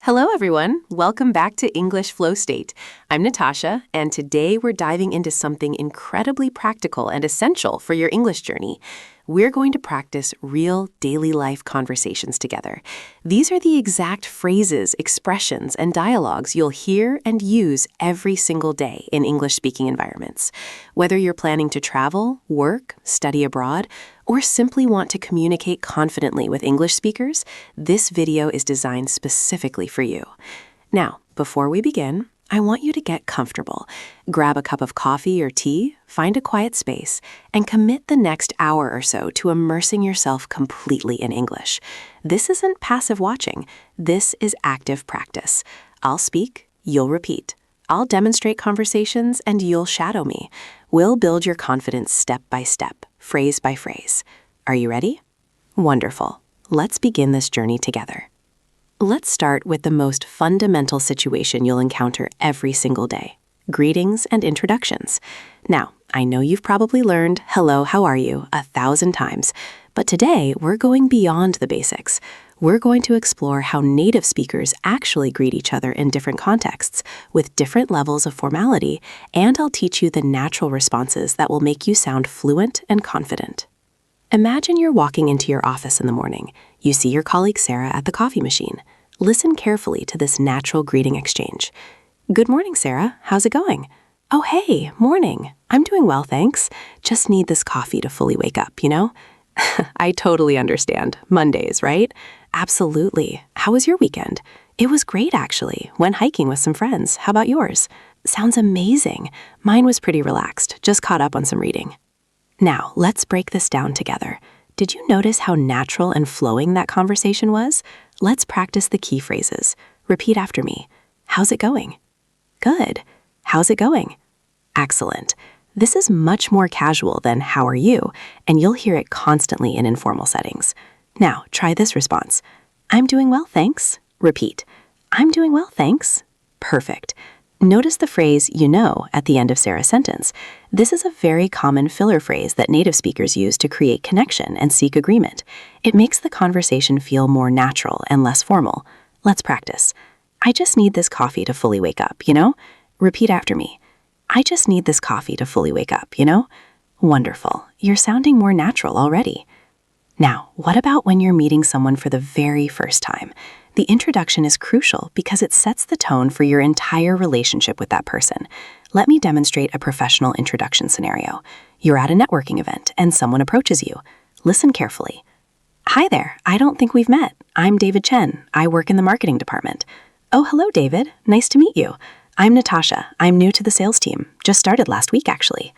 Hello, everyone. Welcome back to English Flow State. I'm Natasha, and today we're diving into something incredibly practical and essential for your English journey. We're going to practice real daily life conversations together. These are the exact phrases, expressions, and dialogues you'll hear and use every single day in English-speaking environments. Whether you're planning to travel, work, study abroad, or simply want to communicate confidently with English speakers, this video is designed specifically for you. Now, before we begin, I want you to get comfortable. Grab a cup of coffee or tea, find a quiet space, and commit the next hour or so to immersing yourself completely in English. This isn't passive watching. This is active practice. I'll speak, you'll repeat. I'll demonstrate conversations, and you'll shadow me. We'll build your confidence step by step, phrase by phrase. Are you ready? Wonderful. Let's begin this journey together. Let's start with the most fundamental situation you'll encounter every single day: greetings and introductions. Now, I know you've probably learned "hello, how are you" 1,000 times, but today we're going beyond the basics. We're going to explore how native speakers actually greet each other in different contexts, with different levels of formality, and I'll teach you the natural responses that will make you sound fluent and confident. Imagine you're walking into your office in the morning. You see your colleague Sarah at the coffee machine. Listen carefully to this natural greeting exchange. "Good morning, Sarah. How's it going?" "Oh, hey, morning. I'm doing well, thanks. Just need this coffee to fully wake up, you know?" I totally understand. Mondays, right? Absolutely. How was your weekend? It was great, actually. Went hiking with some friends. How about yours? Sounds amazing. Mine was pretty relaxed. Just caught up on some reading. Now, let's break this down together. Did you notice how natural and flowing that conversation was? Let's practice the key phrases. Repeat after me. How's it going? Good. How's it going? Excellent. This is much more casual than "how are you?" and you'll hear it constantly in informal settings. Now, try this response. "I'm doing well, thanks." Repeat. "I'm doing well, thanks." Perfect. Notice the phrase "you know" at the end of Sarah's sentence. This is a very common filler phrase that native speakers use to create connection and seek agreement. It makes the conversation feel more natural and less formal. Let's practice. "I just need this coffee to fully wake up, you know?" Repeat after me. "I just need this coffee to fully wake up, you know?" Wonderful. You're sounding more natural already. Now, what about when you're meeting someone for the very first time? The introduction is crucial because it sets the tone for your entire relationship with that person. Let me demonstrate a professional introduction scenario. You're at a networking event and someone approaches you. Listen carefully. "Hi there, I don't think we've met. I'm David Chen. I work in the marketing department." "Oh, hello, David. Nice to meet you. I'm Natasha. I'm new to the sales team. Just started last week, actually."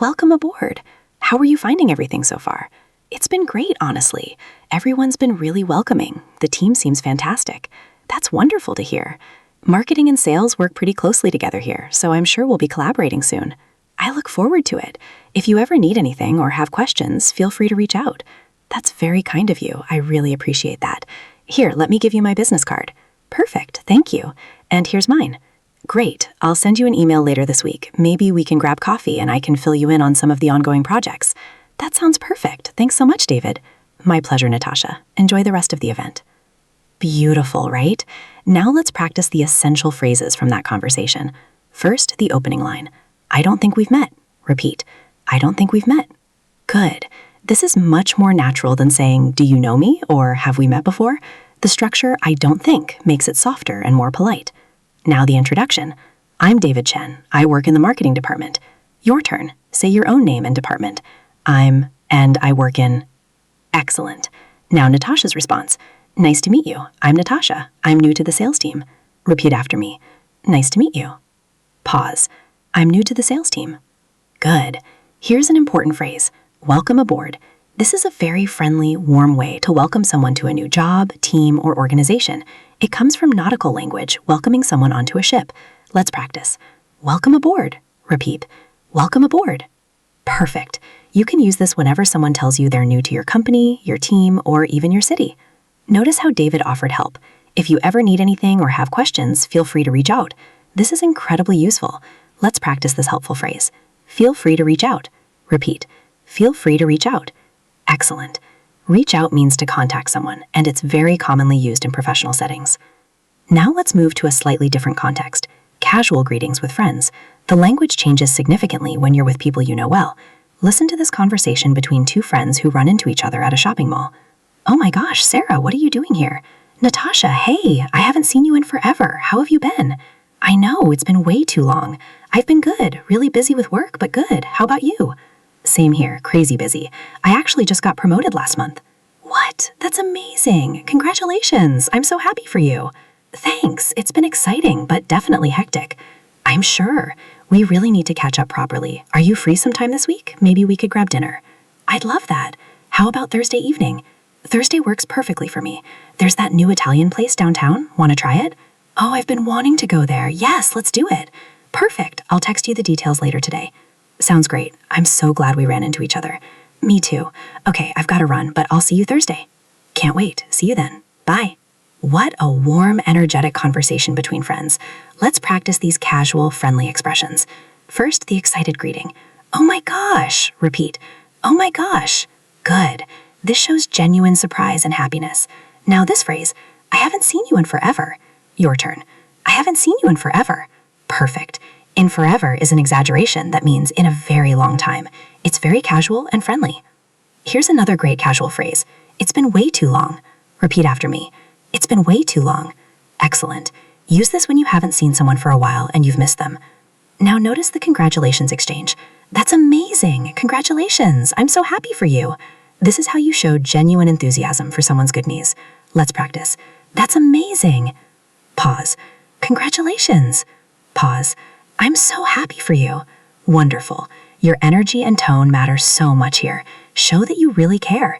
"Welcome aboard. How are you finding everything so far?" "It's been great, honestly. Everyone's been really welcoming. The team seems fantastic." "That's wonderful to hear. Marketing and sales work pretty closely together here, so I'm sure we'll be collaborating soon." "I look forward to it. If you ever need anything or have questions, feel free to reach out." "That's very kind of you. I really appreciate that. Here, let me give you my business card." "Perfect, thank you. And here's mine." "Great. I'll send you an email later this week. Maybe we can grab coffee and I can fill you in on some of the ongoing projects." "That sounds perfect. Thanks so much, David." "My pleasure, Natasha. Enjoy the rest of the event." Beautiful, right? Now let's practice the essential phrases from that conversation. First, the opening line. "I don't think we've met." Repeat. "I don't think we've met." Good. This is much more natural than saying, "Do you know me?" or "Have we met before?" The structure, "I don't think," makes it softer and more polite. Now the introduction. "I'm David Chen. I work in the marketing department." Your turn. Say your own name and department. And I work in." Excellent. Now Natasha's response. "Nice to meet you. I'm Natasha. I'm new to the sales team." Repeat after me. "Nice to meet you." Pause. "I'm new to the sales team." Good. Here's an important phrase. Welcome aboard. This is a very friendly, warm way to welcome someone to a new job, team, or organization. It comes from nautical language, welcoming someone onto a ship. Let's practice. "Welcome aboard." Repeat. "Welcome aboard." Perfect. You can use this whenever someone tells you they're new to your company, your team, or even your city. Notice how David offered help. If you ever need anything or have questions, feel free to reach out. This is incredibly useful. Let's practice this helpful phrase. Feel free to reach out. Repeat. Feel free to reach out. Excellent. Reach out means to contact someone, and it's very commonly used in professional settings. Now let's move to a slightly different context. Casual greetings with friends. The language changes significantly when you're with people you know well. Listen to this conversation between two friends who run into each other at a shopping mall. "Oh my gosh, Sarah, what are you doing here?" "Natasha, hey, I haven't seen you in forever. How have you been?" "I know, it's been way too long. I've been good, really busy with work, but good. How about you?" "Same here, crazy busy. I actually just got promoted last month." "What? That's amazing. Congratulations. I'm so happy for you." "Thanks. It's been exciting, but definitely hectic." "I'm sure. We really need to catch up properly. Are you free sometime this week? Maybe we could grab dinner." "I'd love that. How about Thursday evening?" "Thursday works perfectly for me. There's that new Italian place downtown. Want to try it?" "Oh, I've been wanting to go there. Yes, let's do it." "Perfect. I'll text you the details later today." "Sounds great. I'm so glad we ran into each other." "Me too. Okay, I've got to run, but I'll see you Thursday." "Can't wait. See you then. Bye." What a warm, energetic conversation between friends. Let's practice these casual, friendly expressions. First, the excited greeting. "Oh my gosh." Repeat. "Oh my gosh." Good. This shows genuine surprise and happiness. Now this phrase, "I haven't seen you in forever." Your turn. "I haven't seen you in forever." Perfect. In forever is an exaggeration that means in a very long time. It's very casual and friendly. Here's another great casual phrase. "It's been way too long." Repeat after me. "It's been way too long." Excellent. Use this when you haven't seen someone for a while and you've missed them. Now notice the congratulations exchange. "That's amazing. Congratulations. I'm so happy for you." This is how you show genuine enthusiasm for someone's good news. Let's practice. "That's amazing." Pause. "Congratulations." Pause. "I'm so happy for you." Wonderful. Your energy and tone matter so much here. Show that you really care.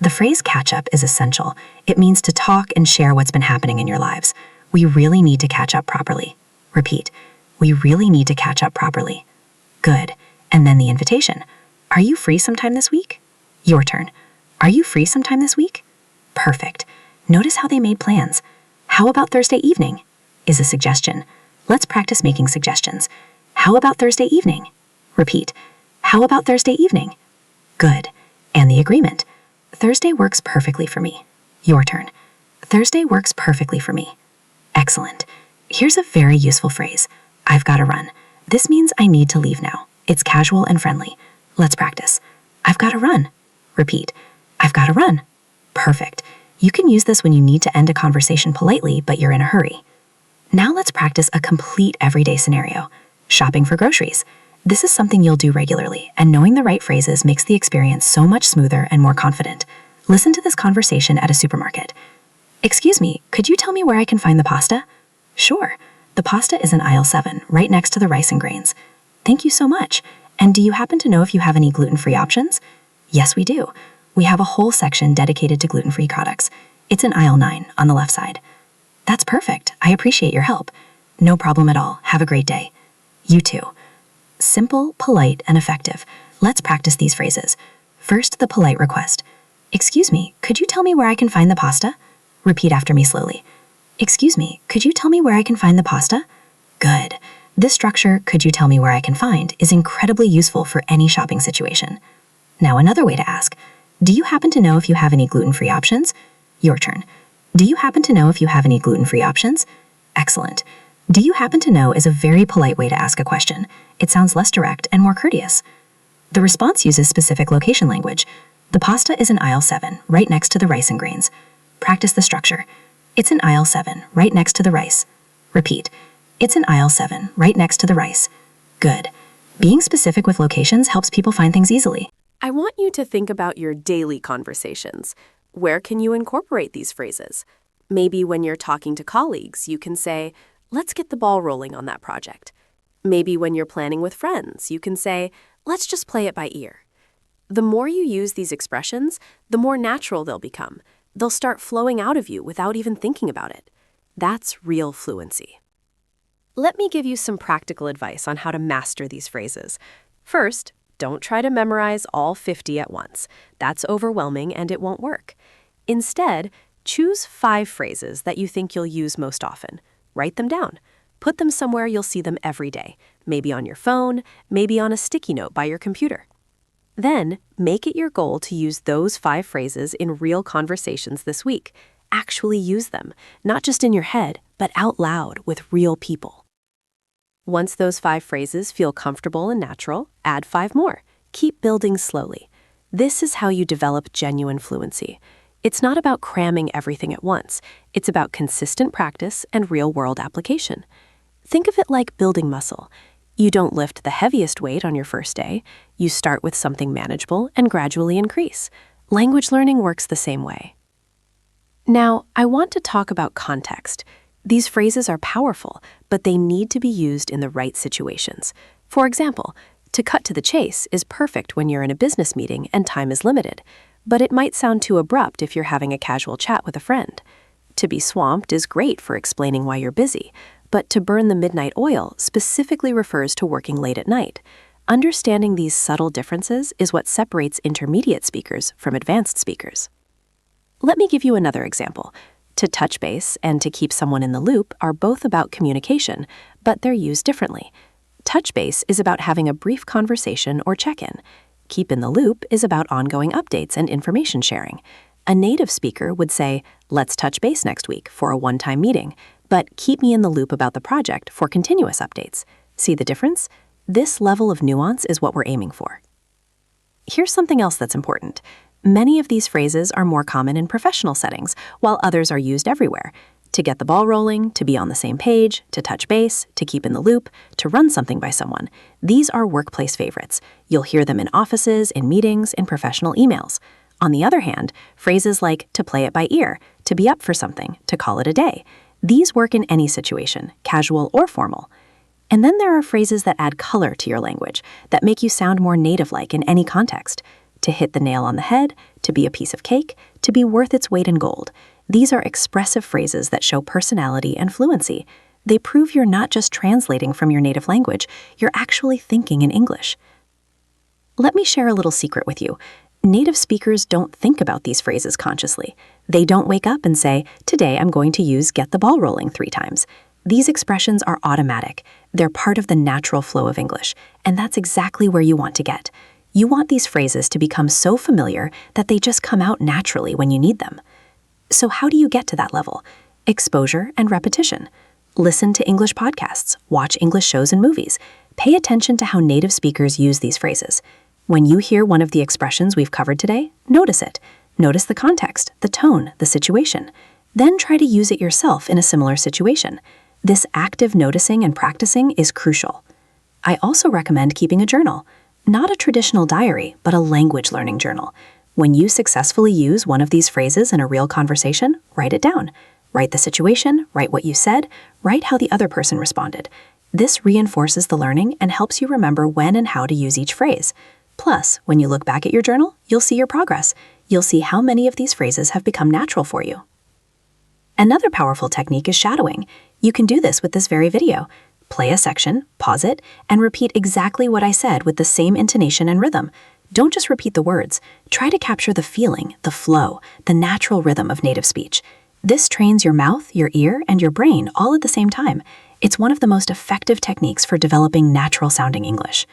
The phrase catch up is essential. It means to talk and share what's been happening in your lives. We really need to catch up properly. Repeat. We really need to catch up properly. Good. And then the invitation. "Are you free sometime this week?" Your turn. "Are you free sometime this week?" Perfect. Notice how they made plans. "How about Thursday evening?" is a suggestion. Let's practice making suggestions. "How about Thursday evening?" Repeat. "How about Thursday evening?" Good. And the agreement. "Thursday works perfectly for me." Your turn. "Thursday works perfectly for me." Excellent. Here's a very useful phrase. "I've got to run." This means I need to leave now. It's casual and friendly. Let's practice. "I've got to run." Repeat. "I've got to run." Perfect. You can use this when you need to end a conversation politely, but you're in a hurry. Now let's practice a complete everyday scenario. Shopping for groceries. This is something you'll do regularly, and knowing the right phrases makes the experience so much smoother and more confident. Listen to this conversation at a supermarket. "Excuse me, could you tell me where I can find the pasta?" "Sure. The pasta is in aisle 7, right next to the rice and grains." "Thank you so much. And do you happen to know if you have any gluten-free options?" "Yes, we do. We have a whole section dedicated to gluten-free products. It's in aisle 9, on the left side." "That's perfect. I appreciate your help." "No problem at all. Have a great day." You too. Simple, polite, and effective. Let's practice these phrases. First, the polite request. "Excuse me, could you tell me where I can find the pasta?" Repeat after me slowly. "Excuse me, could you tell me where I can find the pasta?" Good. This structure, "Could you tell me where I can find," is incredibly useful for any shopping situation. Now another way to ask. "Do you happen to know if you have any gluten-free options?" Your turn. "Do you happen to know if you have any gluten-free options?" Excellent. "Do you happen to know" is a very polite way to ask a question. It sounds less direct and more courteous. The response uses specific location language. The pasta is in aisle 7, right next to the rice and grains. Practice the structure. "It's in aisle 7, right next to the rice." Repeat. "It's in aisle 7, right next to the rice." Good. Being specific with locations helps people find things easily. I want you to think about your daily conversations. Where can you incorporate these phrases? Maybe when you're talking to colleagues, you can say, "Let's get the ball rolling on that project." Maybe when you're planning with friends, you can say, "Let's just play it by ear." The more you use these expressions, the more natural they'll become. They'll start flowing out of you without even thinking about it. That's real fluency. Let me give you some practical advice on how to master these phrases. First, don't try to memorize all 50 at once. That's overwhelming and it won't work. Instead, choose 5 phrases that you think you'll use most often. Write them down. Put them somewhere you'll see them every day, maybe on your phone, maybe on a sticky note by your computer. Then, make it your goal to use those 5 phrases in real conversations this week. actually use them, not just in your head, but out loud with real people. Once those 5 phrases feel comfortable and natural, add 5 more. Keep building slowly. This is how you develop genuine fluency. It's not about cramming everything at once. It's about consistent practice and real-world application. Think of it like building muscle. You don't lift the heaviest weight on your first day. You start with something manageable and gradually increase. Language learning works the same way. Now, I want to talk about context. These phrases are powerful, but they need to be used in the right situations. For example, to cut to the chase is perfect when you're in a business meeting and time is limited, but it might sound too abrupt if you're having a casual chat with a friend. To be swamped is great for explaining why you're busy, but to burn the midnight oil specifically refers to working late at night. Understanding these subtle differences is what separates intermediate speakers from advanced speakers. Let me give you another example. To touch base and to keep someone in the loop are both about communication, but they're used differently. Touch base is about having a brief conversation or check-in. Keep in the loop is about ongoing updates and information sharing. A native speaker would say, "Let's touch base next week for a one-time meeting, but keep me in the loop about the project for continuous updates." See the difference? This level of nuance is what we're aiming for. Here's something else that's important. Many of these phrases are more common in professional settings, while others are used everywhere. To get the ball rolling, to be on the same page, to touch base, to keep in the loop, to run something by someone. These are workplace favorites. You'll hear them in offices, in meetings, in professional emails. On the other hand, phrases like to play it by ear, to be up for something, to call it a day. These work in any situation, casual or formal. And then there are phrases that add color to your language, that make you sound more native-like in any context. To hit the nail on the head, to be a piece of cake, to be worth its weight in gold. These are expressive phrases that show personality and fluency. They prove you're not just translating from your native language, you're actually thinking in English. Let me share a little secret with you. Native speakers don't think about these phrases consciously. They don't wake up and say, "Today I'm going to use get the ball rolling 3 times." These expressions are automatic. They're part of the natural flow of English, and that's exactly where you want to get. You want these phrases to become so familiar that they just come out naturally when you need them. So how do you get to that level? Exposure and repetition. Listen to English podcasts, watch English shows and movies. Pay attention to how native speakers use these phrases. When you hear one of the expressions we've covered today, notice it. Notice the context, the tone, the situation. Then try to use it yourself in a similar situation. This active noticing and practicing is crucial. I also recommend keeping a journal. Not a traditional diary, but a language learning journal. When you successfully use one of these phrases in a real conversation, write it down. Write the situation, write what you said, write how the other person responded. This reinforces the learning and helps you remember when and how to use each phrase. Plus, when you look back at your journal, you'll see your progress. You'll see how many of these phrases have become natural for you. Another powerful technique is shadowing. You can do this with this very video. Play a section, pause it, and repeat exactly what I said with the same intonation and rhythm. Don't just repeat the words. Try to capture the feeling, the flow, the natural rhythm of native speech. This trains your mouth, your ear, and your brain all at the same time. It's one of the most effective techniques for developing natural-sounding English.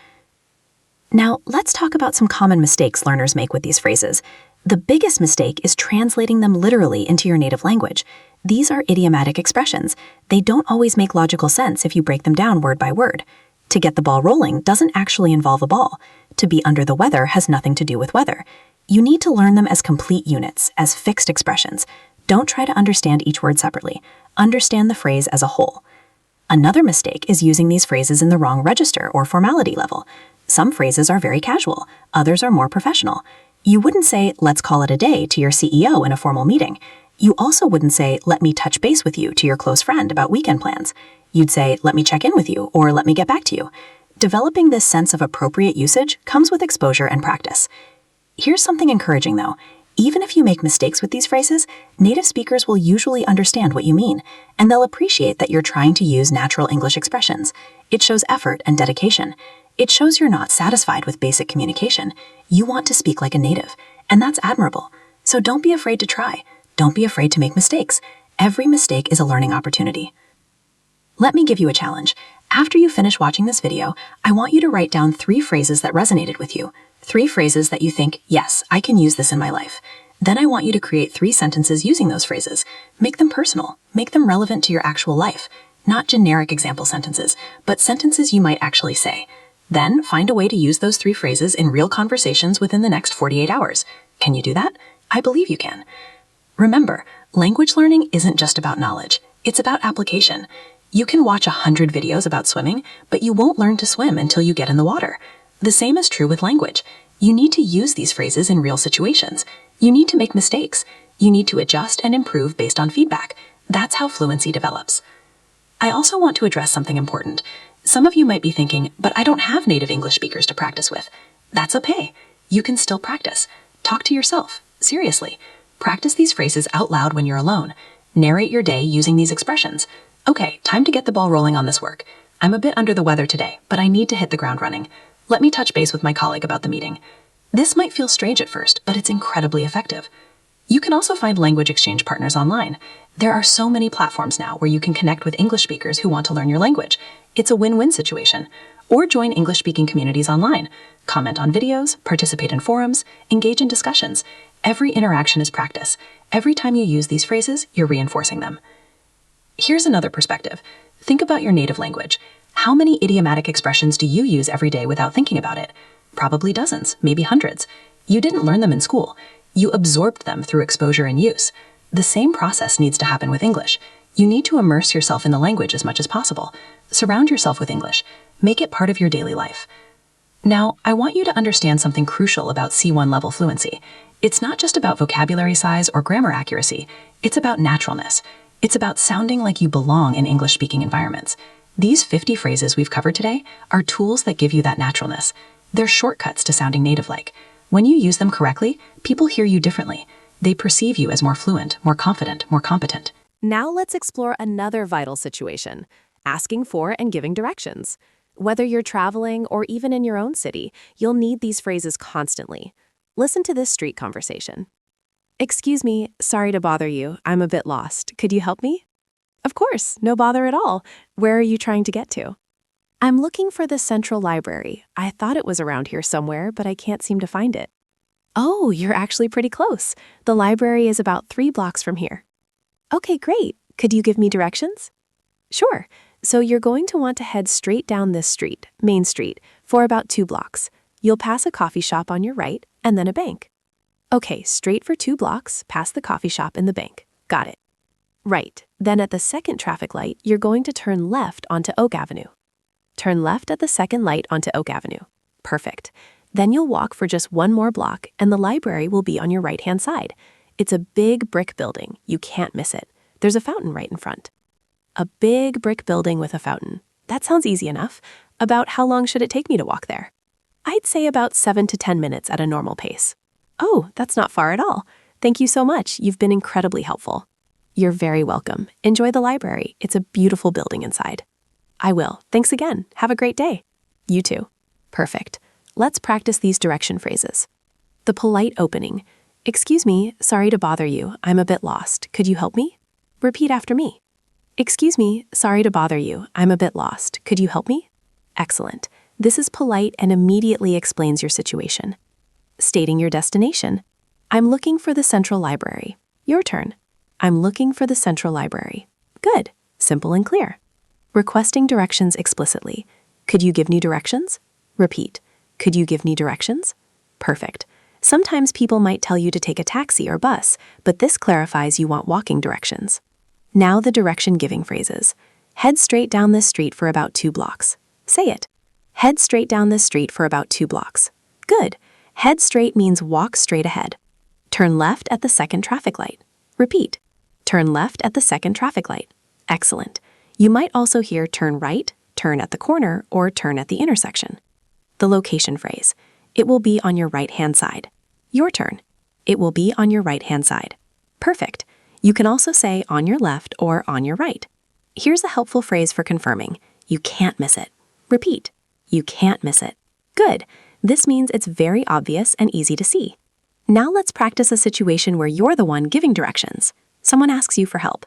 Now, let's talk about some common mistakes learners make with these phrases. The biggest mistake is translating them literally into your native language. These are idiomatic expressions. They don't always make logical sense if you break them down word by word. To get the ball rolling doesn't actually involve a ball. To be under the weather has nothing to do with weather. You need to learn them as complete units, as fixed expressions. Don't try to understand each word separately. Understand the phrase as a whole. Another mistake is using these phrases in the wrong register or formality level. Some phrases are very casual, others are more professional. You wouldn't say, "Let's call it a day" to your CEO in a formal meeting. You also wouldn't say, "Let me touch base with you" to your close friend about weekend plans. You'd say, "Let me check in with you," or "Let me get back to you." Developing this sense of appropriate usage comes with exposure and practice. Here's something encouraging though. Even if you make mistakes with these phrases, native speakers will usually understand what you mean, and they'll appreciate that you're trying to use natural English expressions. It shows effort and dedication. It shows you're not satisfied with basic communication. You want to speak like a native, and that's admirable. So don't be afraid to try. Don't be afraid to make mistakes. Every mistake is a learning opportunity. Let me give you a challenge. After you finish watching this video, I want you to write down 3 phrases that resonated with you. 3 phrases that you think, yes, I can use this in my life. Then I want you to create 3 sentences using those phrases. Make them personal. Make them relevant to your actual life. Not generic example sentences, but sentences you might actually say. Then find a way to use those 3 phrases in real conversations within the next 48 hours. Can you do that? I believe you can. Remember, language learning isn't just about knowledge. It's about application. You can watch 100 videos about swimming, but you won't learn to swim until you get in the water. The same is true with language. You need to use these phrases in real situations. You need to make mistakes. You need to adjust and improve based on feedback. That's how fluency develops. I also want to address something important. Some of you might be thinking, but I don't have native English speakers to practice with. That's okay. You can still practice. Talk to yourself. Seriously. Practice these phrases out loud when you're alone. Narrate your day using these expressions. Okay, time to get the ball rolling on this work. I'm a bit under the weather today, but I need to hit the ground running. Let me touch base with my colleague about the meeting. This might feel strange at first, but it's incredibly effective. You can also find language exchange partners online. There are so many platforms now where you can connect with English speakers who want to learn your language. It's a win-win situation. Or join English-speaking communities online. Comment on videos, participate in forums, engage in discussions. Every interaction is practice. Every time you use these phrases, you're reinforcing them. Here's another perspective. Think about your native language. How many idiomatic expressions do you use every day without thinking about it? Probably dozens, maybe hundreds. You didn't learn them in school. You absorbed them through exposure and use. The same process needs to happen with English. You need to immerse yourself in the language as much as possible. Surround yourself with English. Make it part of your daily life. Now, I want you to understand something crucial about C1 level fluency. It's not just about vocabulary size or grammar accuracy. It's about naturalness. It's about sounding like you belong in English-speaking environments. These 50 phrases we've covered today are tools that give you that naturalness. They're shortcuts to sounding native-like. When you use them correctly, people hear you differently. They perceive you as more fluent, more confident, more competent. Now let's explore another vital situation, asking for and giving directions. Whether you're traveling or even in your own city, you'll need these phrases constantly. Listen to this street conversation. "Excuse me, sorry to bother you. I'm a bit lost. Could you help me?" "Of course, no bother at all. Where are you trying to get to?" "I'm looking for the central library. I thought it was around here somewhere, but I can't seem to find it." "Oh, you're actually pretty close. The library is about 3 blocks from here." "Okay, great. Could you give me directions?" "Sure. So you're going to want to head straight down this street, Main Street, for about 2 blocks. You'll pass a coffee shop on your right, and then a bank." "Okay, straight for 2 blocks, past the coffee shop and the bank. Got it." "Right. Then at the second traffic light, you're going to turn left onto Oak Avenue." "Turn left at the second light onto Oak Avenue." "Perfect. Then you'll walk for just 1 more block, and the library will be on your right-hand side. It's a big brick building. You can't miss it. There's a fountain right in front." "A big brick building with a fountain. That sounds easy enough. About how long should it take me to walk there?" "I'd say about 7 to 10 minutes at a normal pace." "Oh, that's not far at all. Thank you so much. You've been incredibly helpful." "You're very welcome. Enjoy the library. It's a beautiful building inside." "I will. Thanks again. Have a great day." "You too." Perfect. Let's practice these direction phrases. The polite opening. "Excuse me, sorry to bother you. I'm a bit lost. Could you help me?" Repeat after me. "Excuse me, sorry to bother you. I'm a bit lost. Could you help me?" Excellent. This is polite and immediately explains your situation. Stating your destination. "I'm looking for the central library." Your turn. "I'm looking for the central library." Good. Simple and clear. Requesting directions explicitly. "Could you give me directions?" Repeat. "Could you give me directions?" Perfect. Sometimes people might tell you to take a taxi or bus, but this clarifies you want walking directions. Now the direction-giving phrases. Head straight down this street for about 2 blocks. Say it. Head straight down this street for about 2 blocks. Good. Head straight means walk straight ahead. Turn left at the second traffic light. Repeat. Turn left at the second traffic light. Excellent. You might also hear turn right, turn at the corner, or turn at the intersection. The location phrase. It will be on your right-hand side. Your turn. It will be on your right-hand side. Perfect. You can also say on your left or on your right. Here's a helpful phrase for confirming. You can't miss it. Repeat. You can't miss it. Good. This means it's very obvious and easy to see. Now let's practice a situation where you're the one giving directions. Someone asks you for help.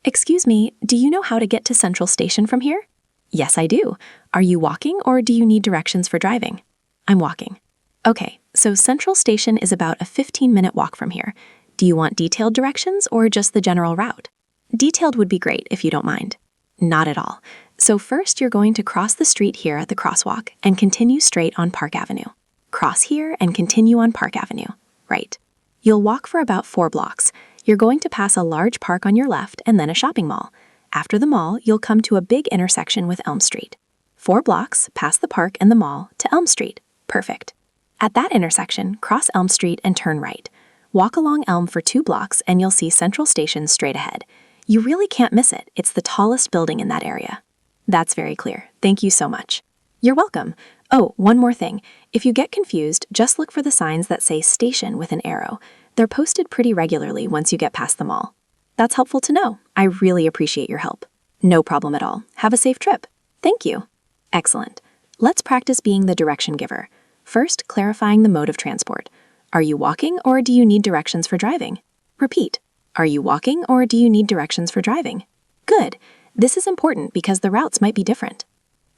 "Excuse me, do you know how to get to Central Station from here?" "Yes, I do. Are you walking or do you need directions for driving?" "I'm walking." "Okay, So Central Station is about a 15-minute walk from here. Do you want detailed directions or just the general route? Detailed would be great if you don't mind. Not at all. So first you're going to cross the street here at the crosswalk and continue straight on Park Avenue. Cross here and continue on Park Avenue. Right. You'll walk for about 4 blocks. You're going to pass a large park on your left and then a shopping mall. After the mall, you'll come to a big intersection with Elm Street. 4 blocks, past the park and the mall, to Elm Street. Perfect. At that intersection, cross Elm Street and turn right. Walk along Elm for 2 blocks and you'll see Central Station straight ahead. You really can't miss it. It's the tallest building in that area. That's very clear. Thank you so much. You're welcome. Oh, one more thing. If you get confused, just look for the signs that say station with an arrow. They're posted pretty regularly once you get past the mall. That's helpful to know. I really appreciate your help. No problem at all. Have a safe trip. Thank you. Excellent. Let's practice being the direction giver. First, clarifying the mode of transport. Are you walking or do you need directions for driving? Repeat. Are you walking or do you need directions for driving? Good. This is important because the routes might be different.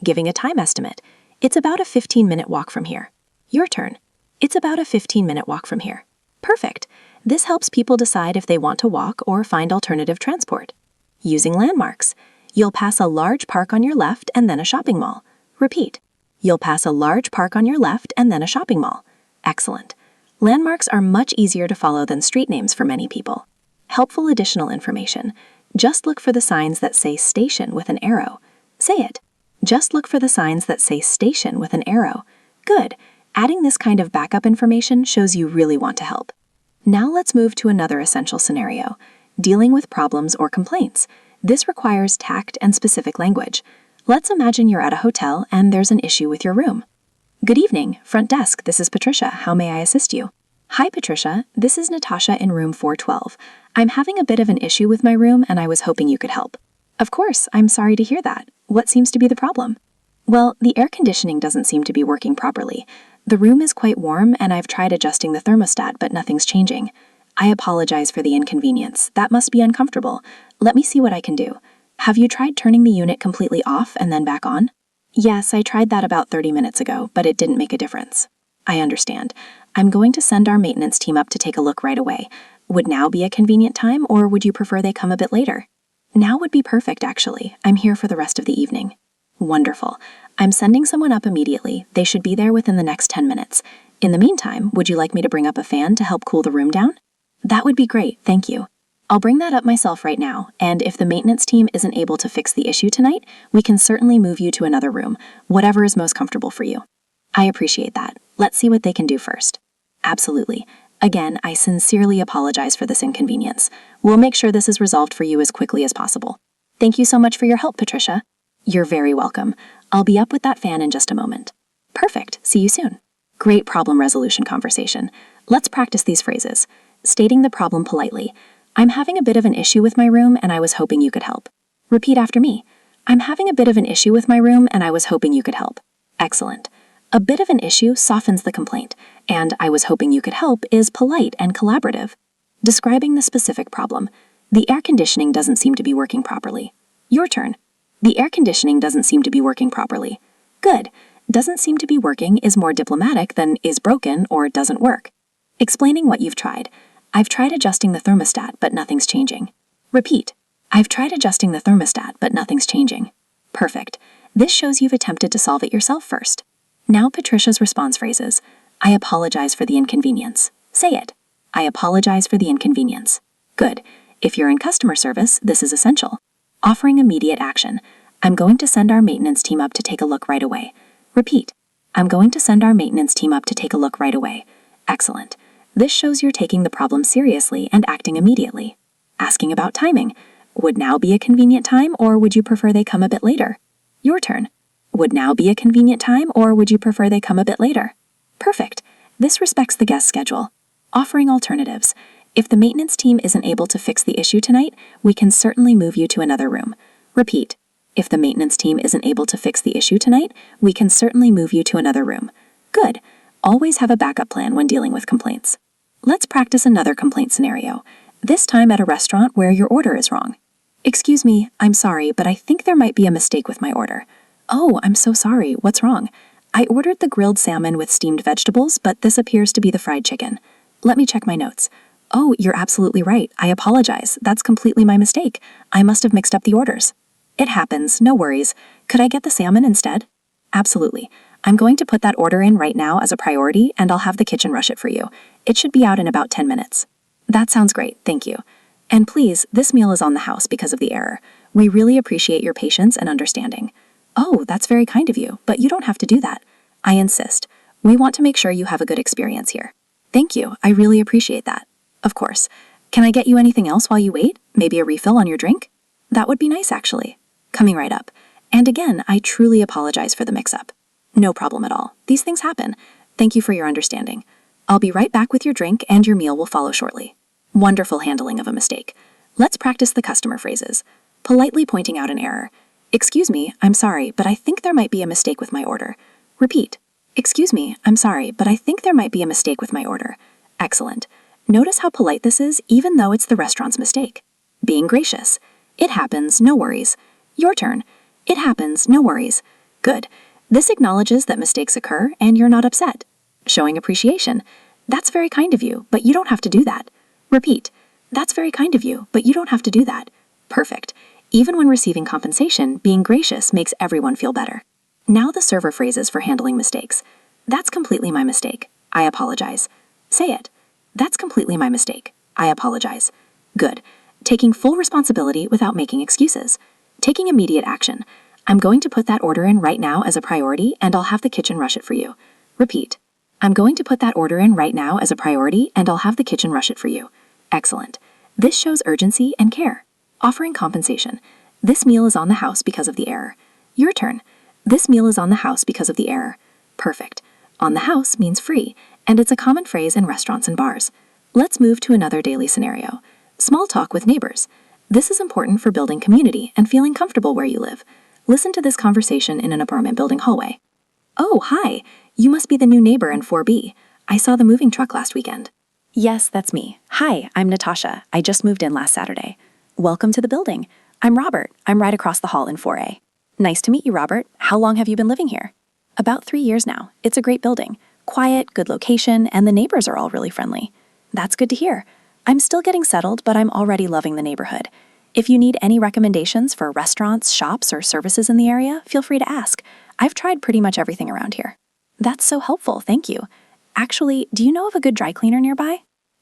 Giving a time estimate. It's about a 15-minute walk from here. Your turn. It's about a 15-minute walk from here. Perfect. This helps people decide if they want to walk or find alternative transport. Using landmarks. You'll pass a large park on your left and then a shopping mall. Repeat. You'll pass a large park on your left and then a shopping mall. Excellent. Landmarks are much easier to follow than street names for many people. Helpful additional information. Just look for the signs that say station with an arrow. Say it. Just look for the signs that say station with an arrow. Good. Adding this kind of backup information shows you really want to help. Now let's move to another essential scenario, dealing with problems or complaints. This requires tact and specific language. Let's imagine you're at a hotel and there's an issue with your room. Good evening, front desk, this is Patricia. How may I assist you? Hi, Patricia. This is Natasha in room 412. I'm having a bit of an issue with my room and I was hoping you could help. Of course, I'm sorry to hear that. What seems to be the problem? Well, the air conditioning doesn't seem to be working properly. The room is quite warm and I've tried adjusting the thermostat, but nothing's changing. I apologize for the inconvenience. That must be uncomfortable. Let me see what I can do. Have you tried turning the unit completely off and then back on? Yes, I tried that about 30 minutes ago, but it didn't make a difference. I understand. I'm going to send our maintenance team up to take a look right away. Would now be a convenient time, or would you prefer they come a bit later? Now would be perfect, actually. I'm here for the rest of the evening. Wonderful. I'm sending someone up immediately. They should be there within the next 10 minutes. In the meantime, would you like me to bring up a fan to help cool the room down? That would be great, thank you. I'll bring that up myself right now, and if the maintenance team isn't able to fix the issue tonight, we can certainly move you to another room, whatever is most comfortable for you. I appreciate that. Let's see what they can do first. Absolutely. Again, I sincerely apologize for this inconvenience. We'll make sure this is resolved for you as quickly as possible. Thank you so much for your help, Patricia. You're very welcome. I'll be up with that fan in just a moment. Perfect. See you soon. Great problem resolution conversation. Let's practice these phrases. Stating the problem politely. I'm having a bit of an issue with my room and I was hoping you could help. Repeat after me. I'm having a bit of an issue with my room and I was hoping you could help. Excellent. A bit of an issue softens the complaint, and I was hoping you could help is polite and collaborative. Describing the specific problem. The air conditioning doesn't seem to be working properly. Your turn. The air conditioning doesn't seem to be working properly. Good. Doesn't seem to be working is more diplomatic than is broken or doesn't work. Explaining what you've tried. I've tried adjusting the thermostat, but nothing's changing. Repeat. I've tried adjusting the thermostat, but nothing's changing. Perfect. This shows you've attempted to solve it yourself first. Now Patricia's response phrases. I apologize for the inconvenience. Say it. I apologize for the inconvenience. Good. If you're in customer service, this is essential. Offering immediate action. I'm going to send our maintenance team up to take a look right away. Repeat. I'm going to send our maintenance team up to take a look right away. Excellent. This shows you're taking the problem seriously and acting immediately. Asking about timing. Would now be a convenient time, or would you prefer they come a bit later? Your turn. Would now be a convenient time, or would you prefer they come a bit later? Perfect. This respects the guest schedule. Offering alternatives. If the maintenance team isn't able to fix the issue tonight, we can certainly move you to another room. Repeat. If the maintenance team isn't able to fix the issue tonight, we can certainly move you to another room. Good. Always have a backup plan when dealing with complaints. Let's practice another complaint scenario, this time at a restaurant where your order is wrong. Excuse me, I'm sorry, but I think there might be a mistake with my order. Oh, I'm so sorry. What's wrong? I ordered the grilled salmon with steamed vegetables, but this appears to be the fried chicken. Let me check my notes. Oh, you're absolutely right. I apologize. That's completely my mistake. I must have mixed up the orders. It happens, no worries. Could I get the salmon instead? Absolutely. I'm going to put that order in right now as a priority, and I'll have the kitchen rush it for you. It should be out in about 10 minutes. That sounds great, thank you. And please, this meal is on the house because of the error. We really appreciate your patience and understanding. Oh, that's very kind of you, but you don't have to do that. I insist. We want to make sure you have a good experience here. Thank you, I really appreciate that. Of course. Can I get you anything else while you wait? Maybe a refill on your drink? That would be nice, actually. Coming right up. And again, I truly apologize for the mix-up. No problem at all. These things happen. Thank you for your understanding. I'll be right back with your drink, and your meal will follow shortly. Wonderful handling of a mistake. Let's practice the customer phrases. Politely pointing out an error. Excuse me, I'm sorry, but I think there might be a mistake with my order. Repeat. Excuse me, I'm sorry, but I think there might be a mistake with my order. Excellent. Notice how polite this is, even though it's the restaurant's mistake. Being gracious. It happens, no worries. Your turn. It happens, no worries. Good. This acknowledges that mistakes occur and you're not upset. Showing appreciation. That's very kind of you, but you don't have to do that. Repeat. That's very kind of you, but you don't have to do that. Perfect. Even when receiving compensation, being gracious makes everyone feel better. Now the server phrases for handling mistakes. That's completely my mistake. I apologize. Say it. That's completely my mistake. I apologize. Good. Taking full responsibility without making excuses. Taking immediate action. I'm going to put that order in right now as a priority, and I'll have the kitchen rush it for you. Repeat. I'm going to put that order in right now as a priority, and I'll have the kitchen rush it for you. Excellent. This shows urgency and care. Offering compensation. This meal is on the house because of the error. Your turn. This meal is on the house because of the error. Perfect. On the house means free, and it's a common phrase in restaurants and bars. Let's move to another daily scenario. Small talk with neighbors. This is important for building community and feeling comfortable where you live. Listen to this conversation in an apartment building hallway. Oh, hi. You must be the new neighbor in 4B. I saw the moving truck last weekend. Yes, that's me. Hi, I'm Natasha. I just moved in last Saturday. Welcome to the building. I'm Robert. I'm right across the hall in 4A. Nice to meet you, Robert. How long have you been living here? About 3 years now. It's a great building. Quiet, good location, and the neighbors are all really friendly. That's good to hear. I'm still getting settled, but I'm already loving the neighborhood. If you need any recommendations for restaurants, shops, or services in the area, feel free to ask. I've tried pretty much everything around here. That's so helpful, thank you. Actually, do you know of a good dry cleaner nearby?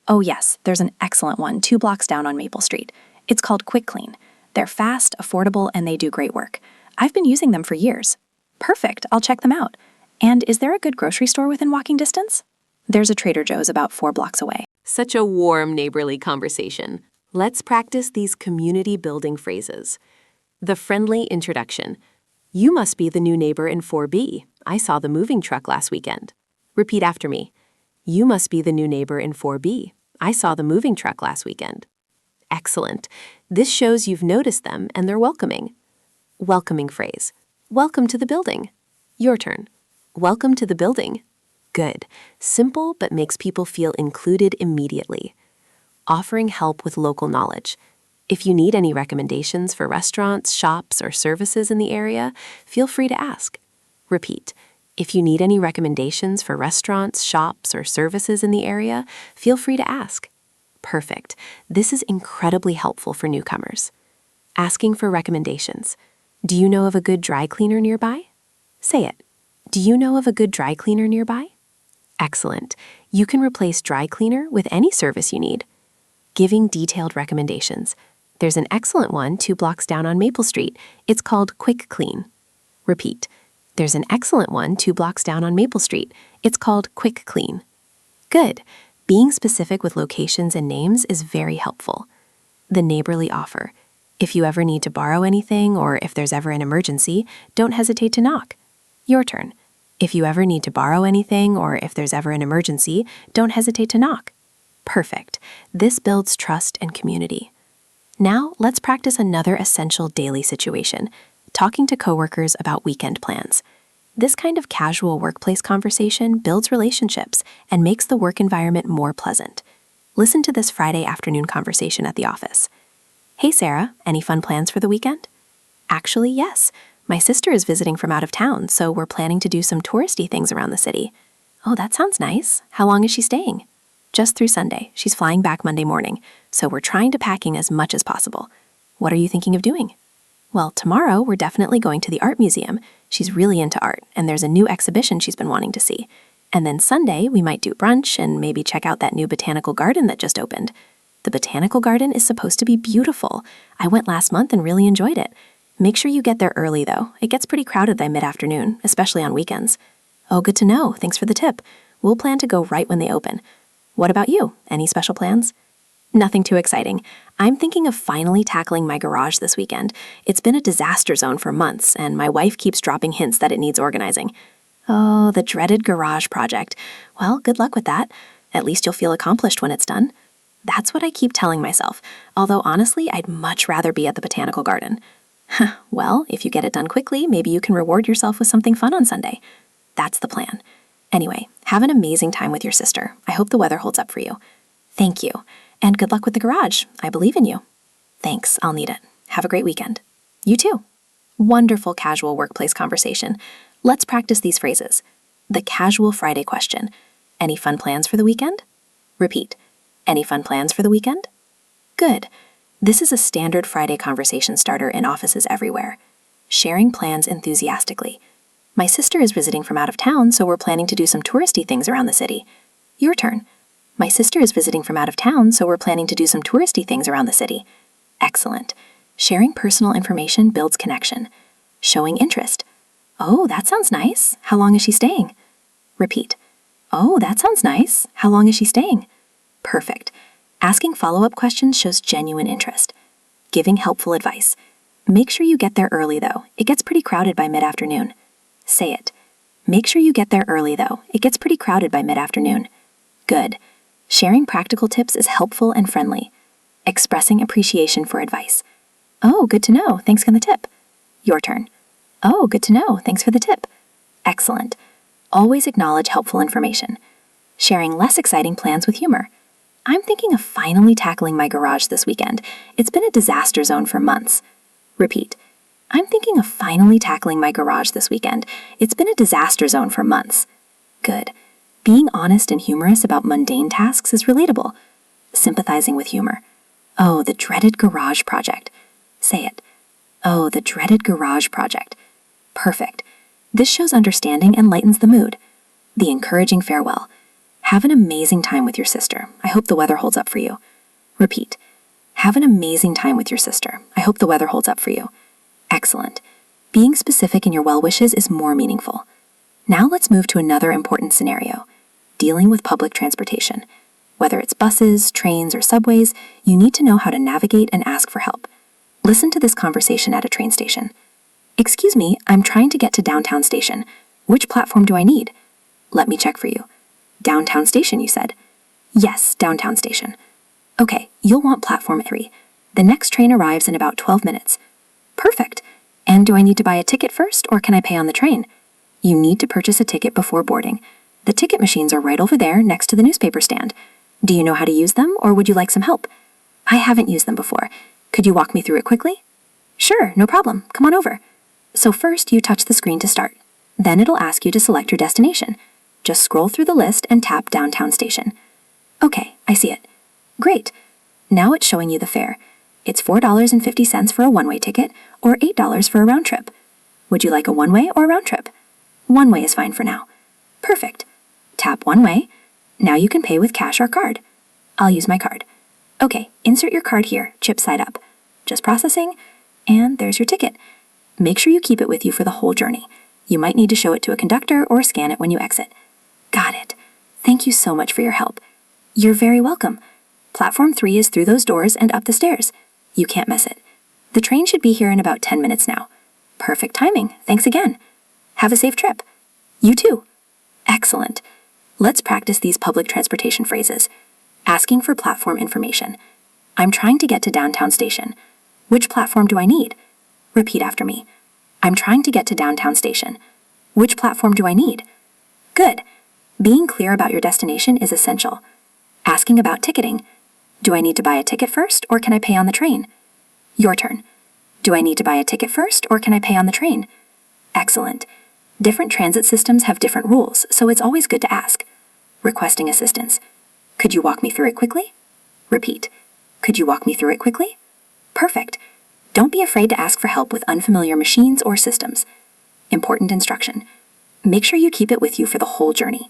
Oh yes, there's an excellent one 2 blocks down on Maple Street. It's called Quick Clean. They're fast, affordable, and they do great work. I've been using them for years. Perfect, I'll check them out. And is there a good grocery store within walking distance? There's a Trader Joe's about 4 blocks away. Such a warm, neighborly conversation. Let's practice these community-building phrases. The friendly introduction. You must be the new neighbor in 4B. I saw the moving truck last weekend. Repeat after me. You must be the new neighbor in 4B. I saw the moving truck last weekend. Excellent. This shows you've noticed them and they're welcoming. Welcoming phrase. Welcome to the building. Your turn. Welcome to the building. Good. Simple, but makes people feel included immediately. Offering help with local knowledge. If you need any recommendations for restaurants, shops, or services in the area, feel free to ask. Repeat. If you need any recommendations for restaurants, shops, or services in the area, feel free to ask. Perfect. This is incredibly helpful for newcomers. Asking for recommendations. Do you know of a good dry cleaner nearby? Say it. Do you know of a good dry cleaner nearby? Excellent. You can replace dry cleaner with any service you need. Giving detailed recommendations. There's an excellent one 2 blocks down on Maple Street. It's called Quick Clean. Repeat. There's an excellent one 2 blocks down on Maple Street. It's called Quick Clean. Good. Being specific with locations and names is very helpful. The neighborly offer. If you ever need to borrow anything or if there's ever an emergency, don't hesitate to knock. Your turn. If you ever need to borrow anything or if there's ever an emergency, don't hesitate to knock. Perfect. This builds trust and community. Now, let's practice another essential daily situation, talking to coworkers about weekend plans. This kind of casual workplace conversation builds relationships and makes the work environment more pleasant. Listen to this Friday afternoon conversation at the office. Hey Sarah, any fun plans for the weekend? Actually, yes. My sister is visiting from out of town, so we're planning to do some touristy things around the city. Oh, that sounds nice. How long is she staying? Just through Sunday. She's flying back Monday morning, so we're trying to pack in as much as possible. What are you thinking of doing? Well, tomorrow we're definitely going to the art museum. She's really into art, and there's a new exhibition she's been wanting to see. And then Sunday, we might do brunch and maybe check out that new botanical garden that just opened. The botanical garden is supposed to be beautiful. I went last month and really enjoyed it. Make sure you get there early, though. It gets pretty crowded by mid-afternoon, especially on weekends. Oh, good to know. Thanks for the tip. We'll plan to go right when they open. What about you? Any special plans? Nothing too exciting. I'm thinking of finally tackling my garage this weekend. It's been a disaster zone for months, and my wife keeps dropping hints that it needs organizing. Oh, the dreaded garage project. Well, good luck with that. At least you'll feel accomplished when it's done. That's what I keep telling myself, although honestly, I'd much rather be at the botanical garden. Well, if you get it done quickly, maybe you can reward yourself with something fun on Sunday. That's the plan. Anyway, have an amazing time with your sister. I hope the weather holds up for you. Thank you. And good luck with the garage. I believe in you. Thanks, I'll need it. Have a great weekend. You too. Wonderful casual workplace conversation. Let's practice these phrases. The casual Friday question. Any fun plans for the weekend? Repeat. Any fun plans for the weekend? Good. This is a standard Friday conversation starter in offices everywhere. Sharing plans enthusiastically. My sister is visiting from out of town, so we're planning to do some touristy things around the city. Your turn. My sister is visiting from out of town, so we're planning to do some touristy things around the city. Excellent. Sharing personal information builds connection. Showing interest. Oh, that sounds nice. How long is she staying? Repeat. Oh, that sounds nice. How long is she staying? Perfect. Asking follow-up questions shows genuine interest. Giving helpful advice. Make sure you get there early, though. It gets pretty crowded by mid-afternoon. Say it. Make sure you get there early, though. It gets pretty crowded by mid-afternoon. Good. Sharing practical tips is helpful and friendly. Expressing appreciation for advice. Oh, good to know. Thanks for the tip. Your turn. Oh, good to know. Thanks for the tip. Excellent. Always acknowledge helpful information. Sharing less exciting plans with humor. I'm thinking of finally tackling my garage this weekend. It's been a disaster zone for months. Repeat. I'm thinking of finally tackling my garage this weekend. It's been a disaster zone for months. Good. Being honest and humorous about mundane tasks is relatable. Sympathizing with humor. Oh, the dreaded garage project. Say it. Oh, the dreaded garage project. Perfect. This shows understanding and lightens the mood. The encouraging farewell. Have an amazing time with your sister. I hope the weather holds up for you. Repeat. Have an amazing time with your sister. I hope the weather holds up for you. Excellent. Being specific in your well wishes is more meaningful. Now let's move to another important scenario. Dealing with public transportation. Whether it's buses, trains, or subways, you need to know how to navigate and ask for help. Listen to this conversation at a train station. Excuse me, I'm trying to get to downtown station. Which platform do I need? Let me check for you. Downtown station, you said. Yes, downtown station. Okay, you'll want platform 3. The next train arrives in about 12 minutes. Perfect. And do I need to buy a ticket first, or can I pay on the train? You need to purchase a ticket before boarding. The ticket machines are right over there next to the newspaper stand. Do you know how to use them, or would you like some help? I haven't used them before. Could you walk me through it quickly? Sure, no problem. Come on over. So first, you touch the screen to start. Then it'll ask you to select your destination. Just scroll through the list and tap Downtown Station. Okay, I see it. Great. Now it's showing you the fare. It's $4.50 for a one-way ticket, or $8 for a round trip. Would you like a one-way or a round trip? One-way is fine for now. Perfect. Tap one-way. Now you can pay with cash or card. I'll use my card. Okay, insert your card here, chip side up. Just processing, and there's your ticket. Make sure you keep it with you for the whole journey. You might need to show it to a conductor or scan it when you exit. Got it. Thank you so much for your help. You're very welcome. Platform 3 is through those doors and up the stairs. You can't miss it. The train should be here in about 10 minutes now. Perfect timing. Thanks again. Have a safe trip. You too. Excellent. Let's practice these public transportation phrases. Asking for platform information. I'm trying to get to downtown station. Which platform do I need? Repeat after me. I'm trying to get to downtown station. Which platform do I need? Good. Being clear about your destination is essential. Asking about ticketing. Do I need to buy a ticket first, or can I pay on the train? Your turn. Do I need to buy a ticket first, or can I pay on the train? Excellent. Different transit systems have different rules, so it's always good to ask. Requesting assistance. Could you walk me through it quickly? Repeat. Could you walk me through it quickly? Perfect. Don't be afraid to ask for help with unfamiliar machines or systems. Important instruction. Make sure you keep it with you for the whole journey.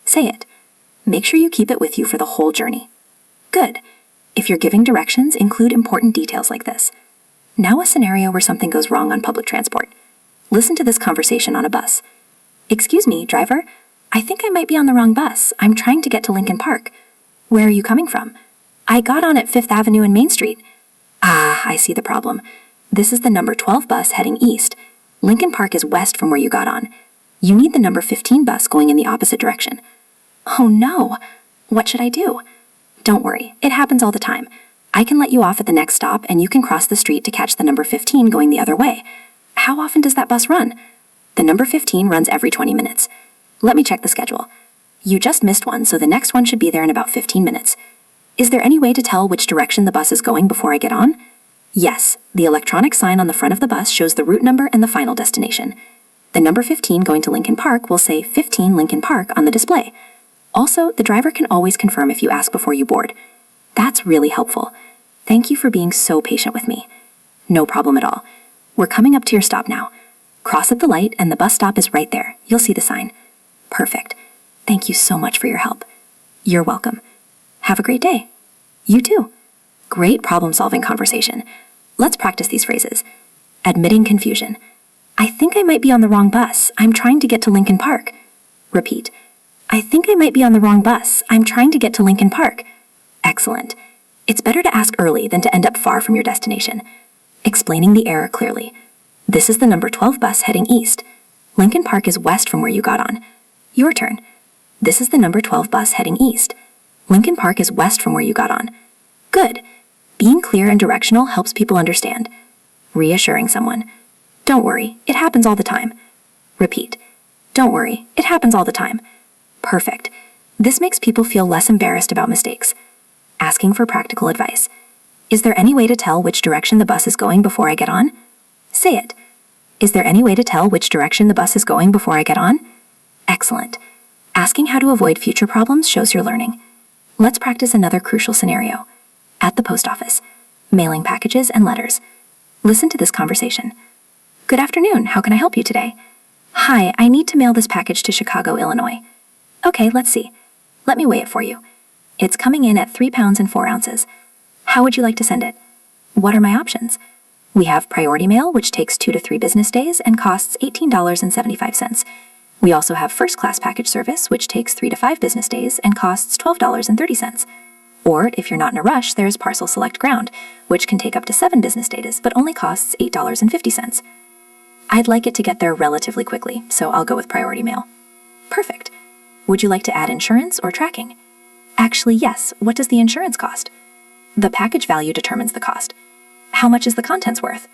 Say it. Make sure you keep it with you for the whole journey. Good. If you're giving directions, include important details like this. Now a scenario where something goes wrong on public transport. Listen to this conversation on a bus. Excuse me, driver. I think I might be on the wrong bus. I'm trying to get to Lincoln Park. Where are you coming from? I got on at 5th Avenue and Main Street. Ah, I see the problem. This is the number 12 bus heading east. Lincoln Park is west from where you got on. You need the number 15 bus going in the opposite direction. Oh no. What should I do? Don't worry, it happens all the time. I can let you off at the next stop and you can cross the street to catch the number 15 going the other way. How often does that bus run? The number 15 runs every 20 minutes. Let me check the schedule. You just missed one, so the next one should be there in about 15 minutes. Is there any way to tell which direction the bus is going before I get on? Yes, the electronic sign on the front of the bus shows the route number and the final destination. The number 15 going to Lincoln Park will say 15 Lincoln Park on the display. Also, the driver can always confirm if you ask before you board. That's really helpful. Thank you for being so patient with me. No problem at all. We're coming up to your stop now. Cross at the light and the bus stop is right there. You'll see the sign. Perfect. Thank you so much for your help. You're welcome. Have a great day. You too. Great problem-solving conversation. Let's practice these phrases. Admitting confusion. I think I might be on the wrong bus. I'm trying to get to Lincoln Park. Repeat. I think I might be on the wrong bus. I'm trying to get to Lincoln Park. Excellent. It's better to ask early than to end up far from your destination. Explaining the error clearly. This is the number 12 bus heading east. Lincoln Park is west from where you got on. Your turn. This is the number 12 bus heading east. Lincoln Park is west from where you got on. Good. Being clear and directional helps people understand. Reassuring someone. Don't worry, it happens all the time. Repeat. Don't worry, it happens all the time. Perfect. This makes people feel less embarrassed about mistakes. Asking for practical advice. Is there any way to tell which direction the bus is going before I get on? Say it. Is there any way to tell which direction the bus is going before I get on? Excellent. Asking how to avoid future problems shows you're learning. Let's practice another crucial scenario. At the post office. Mailing packages and letters. Listen to this conversation. Good afternoon, how can I help you today? Hi, I need to mail this package to Chicago, Illinois. Okay, let's see. Let me weigh it for you. It's coming in at 3 pounds and 4 ounces. How would you like to send it? What are my options? We have priority mail, which takes 2 to 3 business days and costs $18.75. We also have first class package service, which takes 3 to 5 business days and costs $12.30. Or, if you're not in a rush, there's parcel select ground, which can take up to 7 business days but only costs $8.50. I'd like it to get there relatively quickly, so I'll go with priority mail. Perfect. Would you like to add insurance or tracking? Actually, yes. What does the insurance cost? The package value determines the cost. How much is the contents worth?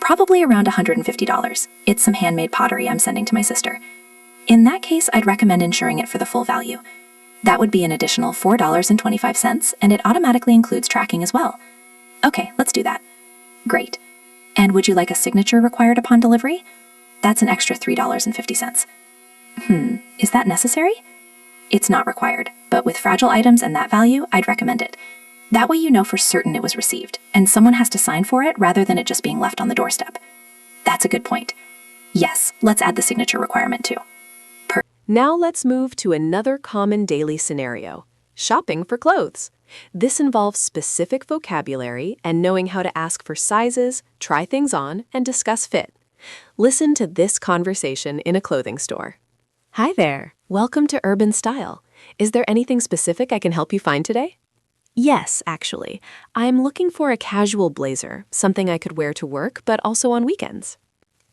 Probably around $150. It's some handmade pottery I'm sending to my sister. In that case, I'd recommend insuring it for the full value. That would be an additional $4.25, and it automatically includes tracking as well. Okay, let's do that. Great. And would you like a signature required upon delivery? That's an extra $3.50. Is that necessary? It's not required, but with fragile items and that value, I'd recommend it. That way you know for certain it was received, and someone has to sign for it rather than it just being left on the doorstep. That's a good point. Yes, let's add the signature requirement too. Now let's move to another common daily scenario, shopping for clothes. This involves specific vocabulary and knowing how to ask for sizes, try things on, and discuss fit. Listen to this conversation in a clothing store. Hi there, welcome to Urban Style. Is there anything specific I can help you find today? Yes, actually. I'm looking for a casual blazer, something I could wear to work but also on weekends.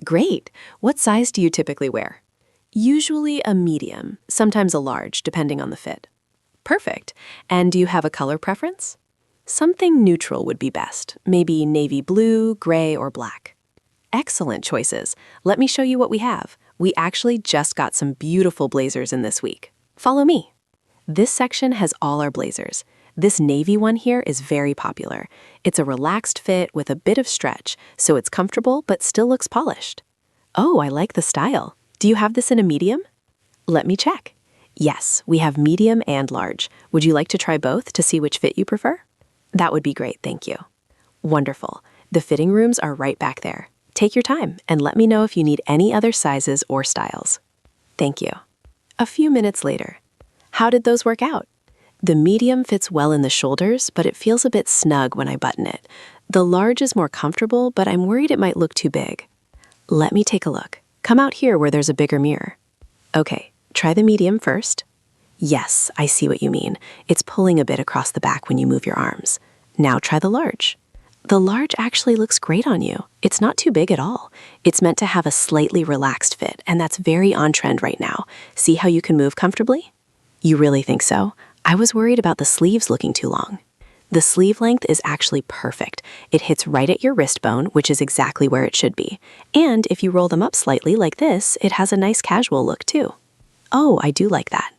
Great. What size do you typically wear? Usually a medium, sometimes a large, depending on the fit. Perfect. And do you have a color preference? Something neutral would be best, maybe navy blue, gray, or black. Excellent choices. Let me show you what we have. We actually just got some beautiful blazers in this week. Follow me. This section has all our blazers. This navy one here is very popular. It's a relaxed fit with a bit of stretch, so it's comfortable but still looks polished. Oh, I like the style. Do you have this in a medium? Let me check. Yes, we have medium and large. Would you like to try both to see which fit you prefer? That would be great, thank you. Wonderful. The fitting rooms are right back there. Take your time and let me know if you need any other sizes or styles. Thank you. A few minutes later. How did those work out? The medium fits well in the shoulders, but it feels a bit snug when I button it. The large is more comfortable, but I'm worried it might look too big. Let me take a look. Come out here where there's a bigger mirror. Okay, try the medium first. Yes, I see what you mean. It's pulling a bit across the back when you move your arms. Now try the large. The large actually looks great on you. It's not too big at all. It's meant to have a slightly relaxed fit, and that's very on trend right now. See how you can move comfortably? You really think so? I was worried about the sleeves looking too long. The sleeve length is actually perfect. It hits right at your wrist bone, which is exactly where it should be. And if you roll them up slightly like this, it has a nice casual look too. Oh, I do like that.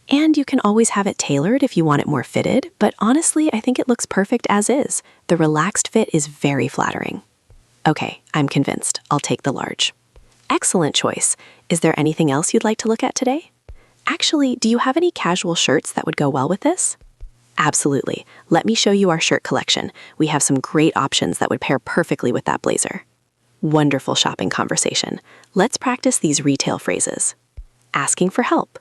And you can always have it tailored if you want it more fitted, but honestly, I think it looks perfect as is. The relaxed fit is very flattering. Okay, I'm convinced. I'll take the large. Excellent choice. Is there anything else you'd like to look at today? Actually, do you have any casual shirts that would go well with this? Absolutely. Let me show you our shirt collection. We have some great options that would pair perfectly with that blazer. Wonderful shopping conversation. Let's practice these retail phrases. Asking for help.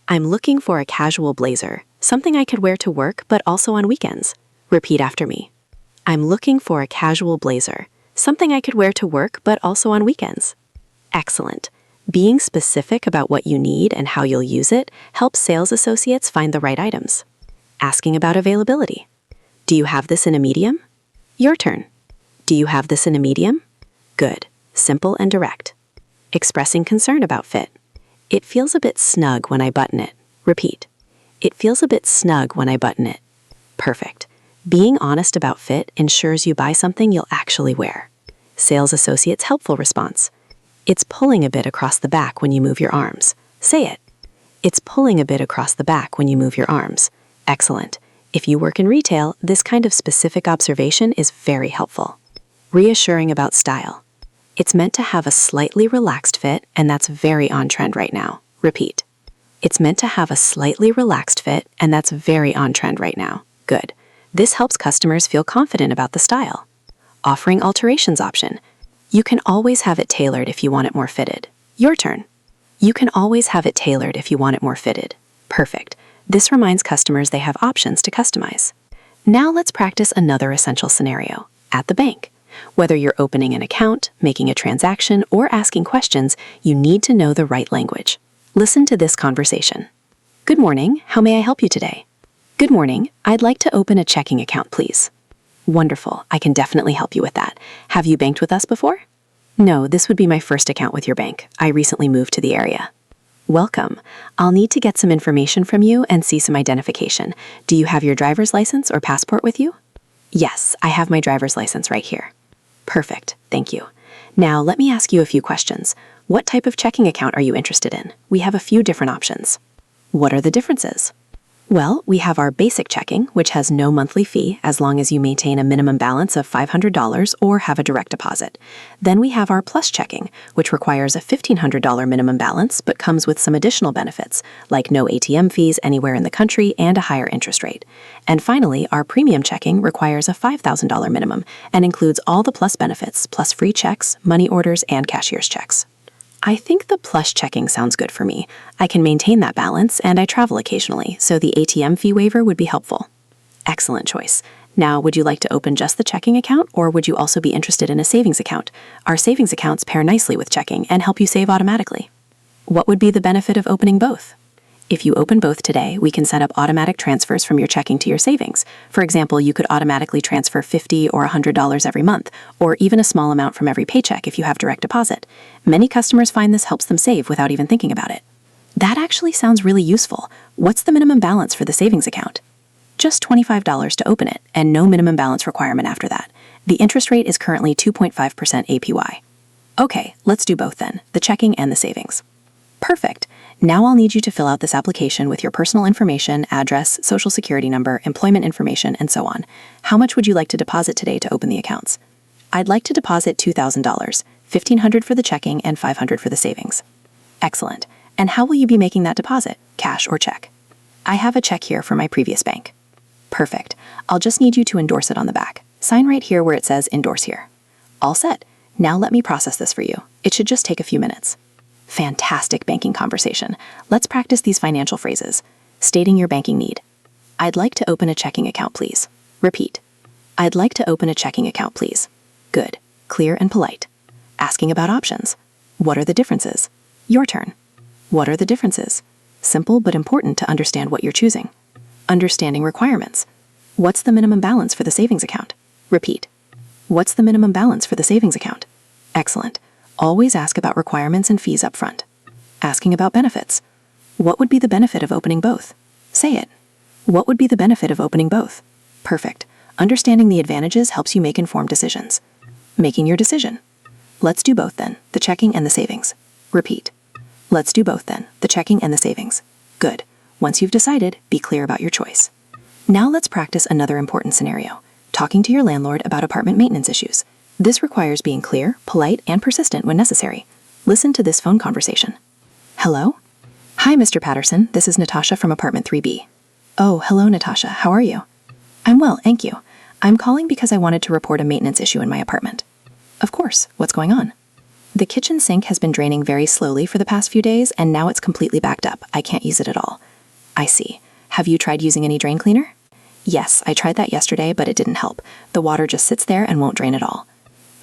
I'm looking for a casual blazer, something I could wear to work but also on weekends. Repeat after me. I'm looking for a casual blazer, something I could wear to work but also on weekends. Excellent. Being specific about what you need and how you'll use it helps sales associates find the right items. Asking about availability. Do you have this in a medium? Your turn. Do you have this in a medium? Good. Simple and direct. Expressing concern about fit. It feels a bit snug when I button it. Repeat. It feels a bit snug when I button it. Perfect. Being honest about fit ensures you buy something you'll actually wear. Sales associate's helpful response. It's pulling a bit across the back when you move your arms. Say it. It's pulling a bit across the back when you move your arms. Excellent. If you work in retail, this kind of specific observation is very helpful. Reassuring about style. It's meant to have a slightly relaxed fit, and that's very on trend right now. Repeat. It's meant to have a slightly relaxed fit, and that's very on trend right now. Good. This helps customers feel confident about the style. Offering alterations option. You can always have it tailored if you want it more fitted. Your turn. You can always have it tailored if you want it more fitted. Perfect. This reminds customers they have options to customize. Now let's practice another essential scenario. At the bank. Whether you're opening an account, making a transaction, or asking questions, you need to know the right language. Listen to this conversation. Good morning, how may I help you today? Good morning, I'd like to open a checking account, please. Wonderful, I can definitely help you with that. Have you banked with us before? No, this would be my first account with your bank. I recently moved to the area. Welcome. I'll need to get some information from you and see some identification. Do you have your driver's license or passport with you? Yes, I have my driver's license right here. Perfect, thank you. Now let me ask you a few questions. What type of checking account are you interested in? We have a few different options. What are the differences? Well, we have our basic checking, which has no monthly fee as long as you maintain a minimum balance of $500 or have a direct deposit. Then we have our plus checking, which requires a $1,500 minimum balance but comes with some additional benefits, like no ATM fees anywhere in the country and a higher interest rate. And finally, our premium checking requires a $5,000 minimum and includes all the plus benefits, plus free checks, money orders, and cashier's checks. I think the plus checking sounds good for me. I can maintain that balance, and I travel occasionally, so the ATM fee waiver would be helpful. Excellent choice. Now, would you like to open just the checking account, or would you also be interested in a savings account? Our savings accounts pair nicely with checking and help you save automatically. What would be the benefit of opening both? If you open both today, we can set up automatic transfers from your checking to your savings. For example, you could automatically transfer $50 or $100 every month, or even a small amount from every paycheck if you have direct deposit. Many customers find this helps them save without even thinking about it. That actually sounds really useful. What's the minimum balance for the savings account? Just $25 to open it, and no minimum balance requirement after that. The interest rate is currently 2.5% APY. Okay, let's do both then, the checking and the savings. Perfect. Now I'll need you to fill out this application with your personal information, address, social security number, employment information, and so on. How much would you like to deposit today to open the accounts? I'd like to deposit $2,000, $1,500 for the checking and $500 for the savings. Excellent. And how will you be making that deposit? Cash or check? I have a check here from my previous bank. Perfect. I'll just need you to endorse it on the back. Sign right here where it says endorse here. All set. Now let me process this for you. It should just take a few minutes. Fantastic banking conversation. Let's practice these financial phrases. Stating your banking need. I'd like to open a checking account, please. Repeat. I'd like to open a checking account, please. Good. Clear and polite. Asking about options. What are the differences? Your turn. What are the differences? Simple but important to understand what you're choosing. Understanding requirements. What's the minimum balance for the savings account? Repeat. What's the minimum balance for the savings account? Excellent. Always ask about requirements and fees up front. Asking about benefits. What would be the benefit of opening both? Say it. What would be the benefit of opening both? Perfect. Understanding the advantages helps you make informed decisions. Making your decision. Let's do both then, the checking and the savings. Repeat. Let's do both then, the checking and the savings. Good. Once you've decided, be clear about your choice. Now let's practice another important scenario. Talking to your landlord about apartment maintenance issues. This requires being clear, polite, and persistent when necessary. Listen to this phone conversation. Hello? Hi, Mr. Patterson. This is Natasha from apartment 3B. Oh, hello, Natasha. How are you? I'm well, thank you. I'm calling because I wanted to report a maintenance issue in my apartment. Of course. What's going on? The kitchen sink has been draining very slowly for the past few days, and now it's completely backed up. I can't use it at all. I see. Have you tried using any drain cleaner? Yes, I tried that yesterday, but it didn't help. The water just sits there and won't drain at all.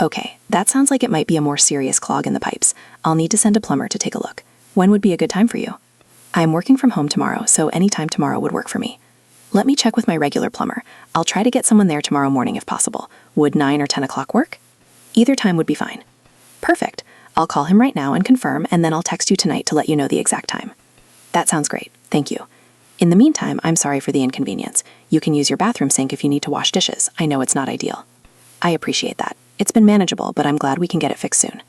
Okay, that sounds like it might be a more serious clog in the pipes. I'll need to send a plumber to take a look. When would be a good time for you? I'm working from home tomorrow, so any time tomorrow would work for me. Let me check with my regular plumber. I'll try to get someone there tomorrow morning if possible. Would 9 or 10 o'clock work? Either time would be fine. Perfect. I'll call him right now and confirm, and then I'll text you tonight to let you know the exact time. That sounds great. Thank you. In the meantime, I'm sorry for the inconvenience. You can use your bathroom sink if you need to wash dishes. I know it's not ideal. I appreciate that. It's been manageable, but I'm glad we can get it fixed soon.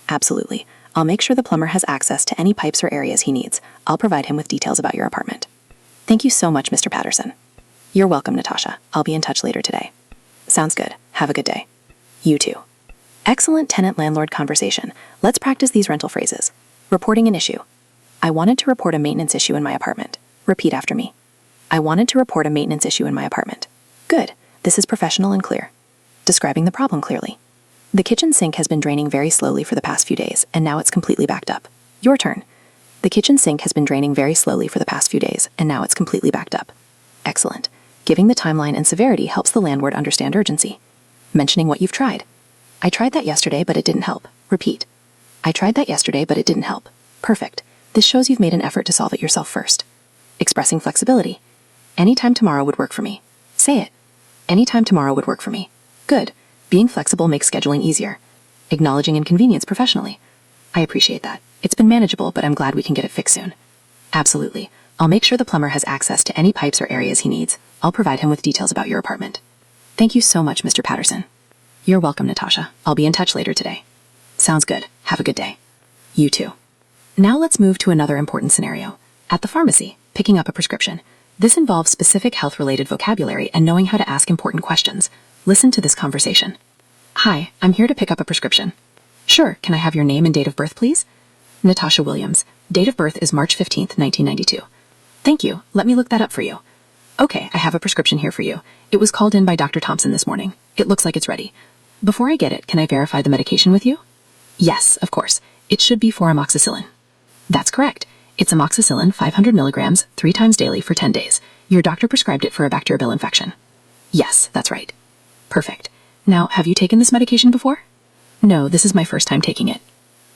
Absolutely. I'll make sure the plumber has access to any pipes or areas he needs. I'll provide him with details about your apartment. Thank you so much, Mr. Patterson. You're welcome, Natasha. I'll be in touch later today. Sounds good. Have a good day. You too. Excellent tenant-landlord conversation. Let's practice these rental phrases. Reporting an issue. I wanted to report a maintenance issue in my apartment. Repeat after me. I wanted to report a maintenance issue in my apartment. Good. This is professional and clear. Describing the problem clearly. The kitchen sink has been draining very slowly for the past few days, and now it's completely backed up. Your turn. The kitchen sink has been draining very slowly for the past few days, and now it's completely backed up. Excellent. Giving the timeline and severity helps the landlord understand urgency. Mentioning what you've tried. I tried that yesterday, but it didn't help. Repeat. I tried that yesterday, but it didn't help. Perfect. This shows you've made an effort to solve it yourself first. Expressing flexibility. Anytime tomorrow would work for me. Say it. Anytime tomorrow would work for me. Good. Being flexible makes scheduling easier. Acknowledging inconvenience professionally. I appreciate that. It's been manageable, but I'm glad we can get it fixed soon. Absolutely. I'll make sure the plumber has access to any pipes or areas he needs. I'll provide him with details about your apartment. Thank you so much, Mr. Patterson. You're welcome, Natasha. I'll be in touch later today. Sounds good. Have a good day. You too. Now let's move to another important scenario. At the pharmacy, picking up a prescription. This involves specific health-related vocabulary and knowing how to ask important questions. Listen to this conversation. Hi, I'm here to pick up a prescription. Sure, can I have your name and date of birth, please? Natasha Williams. Date of birth is March 15th, 1992. Thank you. Let me look that up for you. Okay, I have a prescription here for you. It was called in by Dr. Thompson this morning. It looks like it's ready. Before I get it, can I verify the medication with you? Yes, of course. It should be for amoxicillin. That's correct. It's amoxicillin 500 milligrams 3 times daily for 10 days. Your doctor prescribed it for a bacterial infection. Yes, that's right. Perfect. Now, have you taken this medication before? No, this is my first time taking it.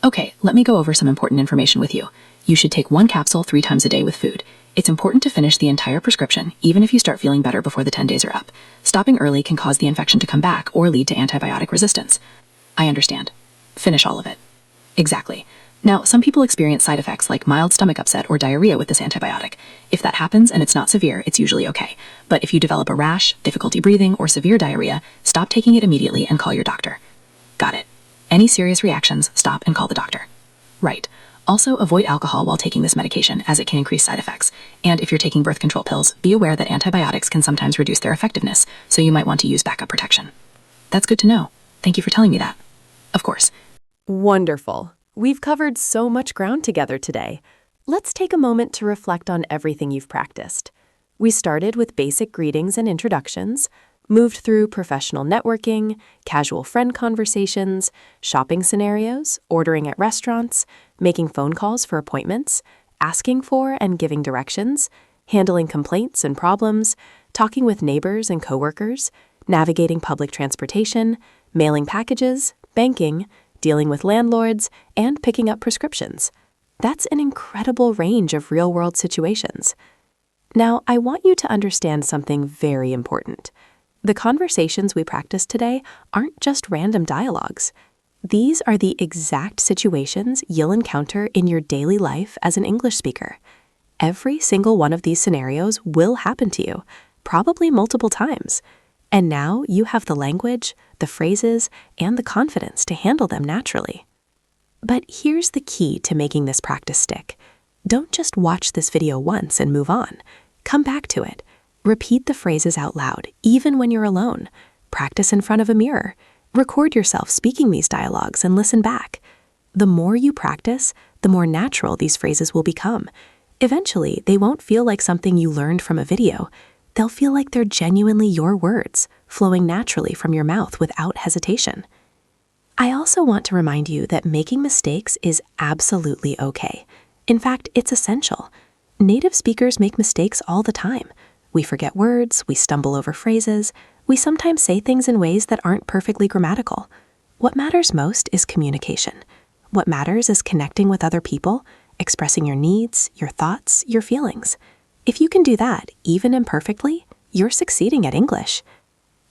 Okay, let me go over some important information with you. You should take 1 capsule 3 times a day with food. It's important to finish the entire prescription, even if you start feeling better before the 10 days are up. Stopping early can cause the infection to come back or lead to antibiotic resistance. I understand. Finish all of it. Exactly. Now, some people experience side effects like mild stomach upset or diarrhea with this antibiotic. If that happens and it's not severe, it's usually okay. But if you develop a rash, difficulty breathing, or severe diarrhea, stop taking it immediately and call your doctor. Got it. Any serious reactions, stop and call the doctor. Right. Also, avoid alcohol while taking this medication, as it can increase side effects. And if you're taking birth control pills, be aware that antibiotics can sometimes reduce their effectiveness, so you might want to use backup protection. That's good to know. Thank you for telling me that. Of course. Wonderful. We've covered so much ground together today. Let's take a moment to reflect on everything you've practiced. We started with basic greetings and introductions, moved through professional networking, casual friend conversations, shopping scenarios, ordering at restaurants, making phone calls for appointments, asking for and giving directions, handling complaints and problems, talking with neighbors and coworkers, navigating public transportation, mailing packages, banking, dealing with landlords, and picking up prescriptions. That's an incredible range of real-world situations. Now, I want you to understand something very important. The conversations we practiced today aren't just random dialogues. These are the exact situations you'll encounter in your daily life as an English speaker. Every single one of these scenarios will happen to you, probably multiple times. And now you have the language, the phrases, and the confidence to handle them naturally. But here's the key to making this practice stick. Don't just watch this video once and move on. Come back to it. Repeat the phrases out loud, even when you're alone. Practice in front of a mirror. Record yourself speaking these dialogues and listen back. The more you practice, the more natural these phrases will become. Eventually, they won't feel like something you learned from a video. They'll feel like they're genuinely your words, flowing naturally from your mouth without hesitation. I also want to remind you that making mistakes is absolutely okay. In fact, it's essential. Native speakers make mistakes all the time. We forget words, we stumble over phrases, we sometimes say things in ways that aren't perfectly grammatical. What matters most is communication. What matters is connecting with other people, expressing your needs, your thoughts, your feelings. If you can do that, even imperfectly, you're succeeding at English.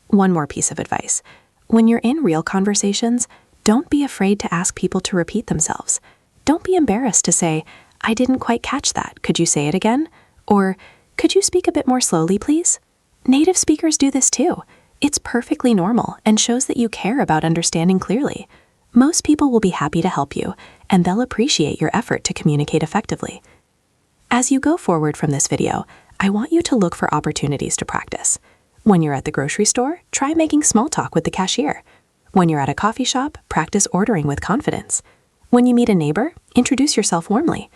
One more piece of advice. When you're in real conversations, don't be afraid to ask people to repeat themselves. Don't be embarrassed to say, "I didn't quite catch that. Could you say it again?" Or, "Could you speak a bit more slowly, please?" Native speakers do this too. It's perfectly normal and shows that you care about understanding clearly. Most people will be happy to help you, and they'll appreciate your effort to communicate effectively. As you go forward from this video, I want you to look for opportunities to practice. When you're at the grocery store, try making small talk with the cashier. When you're at a coffee shop, practice ordering with confidence. When you meet a neighbor, introduce yourself warmly.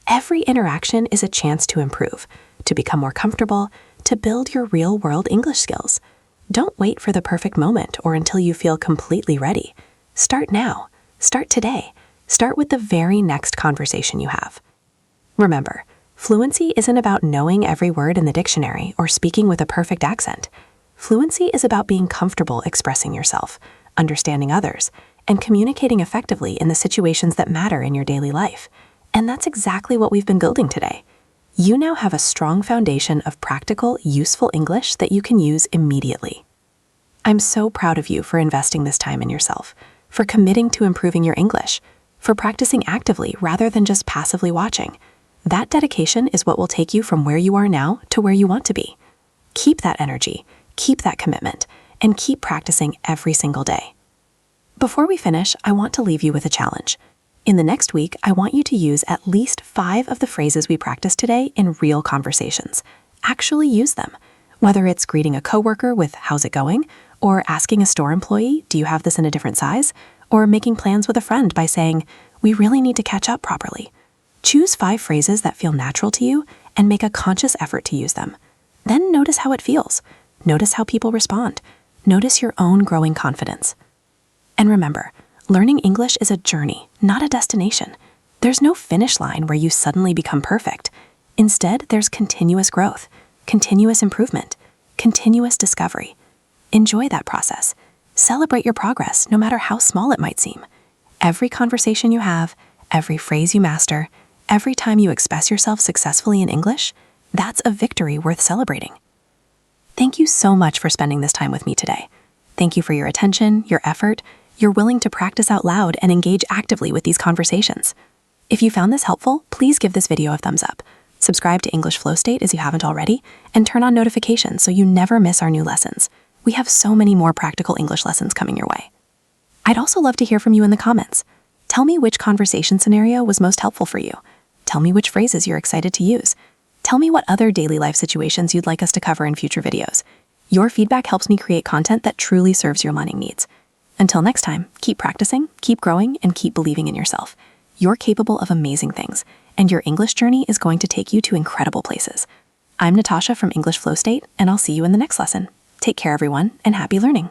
Every interaction is a chance to improve, to become more comfortable, to build your real-world English skills. Don't wait for the perfect moment or until you feel completely ready. Start now. Start today. Start with the very next conversation you have. Remember, fluency isn't about knowing every word in the dictionary or speaking with a perfect accent. Fluency is about being comfortable expressing yourself, understanding others, and communicating effectively in the situations that matter in your daily life. And that's exactly what we've been building today. You now have a strong foundation of practical, useful English that you can use immediately. I'm so proud of you for investing this time in yourself, for committing to improving your English, for practicing actively rather than just passively watching. That dedication is what will take you from where you are now to where you want to be. Keep that energy, keep that commitment, and keep practicing every single day. Before we finish, I want to leave you with a challenge. In the next week, I want you to use at least 5 of the phrases we practiced today in real conversations. Actually use them. Whether it's greeting a coworker with "How's it going?" or asking a store employee, "Do you have this in a different size?" or making plans with a friend by saying, "We really need to catch up properly." Choose 5 phrases that feel natural to you and make a conscious effort to use them. Then notice how it feels. Notice how people respond. Notice your own growing confidence. And remember, learning English is a journey, not a destination. There's no finish line where you suddenly become perfect. Instead, there's continuous growth, continuous improvement, continuous discovery. Enjoy that process. Celebrate your progress, no matter how small it might seem. Every conversation you have, every phrase you master, every time you express yourself successfully in English, that's a victory worth celebrating. Thank you so much for spending this time with me today. Thank you for your attention, your effort, your willing to practice out loud and engage actively with these conversations. If you found this helpful, please give this video a thumbs up. Subscribe to English Flow State if you haven't already, and turn on notifications so you never miss our new lessons. We have so many more practical English lessons coming your way. I'd also love to hear from you in the comments. Tell me which conversation scenario was most helpful for you. Tell me which phrases you're excited to use. Tell me what other daily life situations you'd like us to cover in future videos. Your feedback helps me create content that truly serves your learning needs. Until next time, keep practicing, keep growing, and keep believing in yourself. You're capable of amazing things, and your English journey is going to take you to incredible places. I'm Natasha from English Flow State, and I'll see you in the next lesson. Take care, everyone, and happy learning.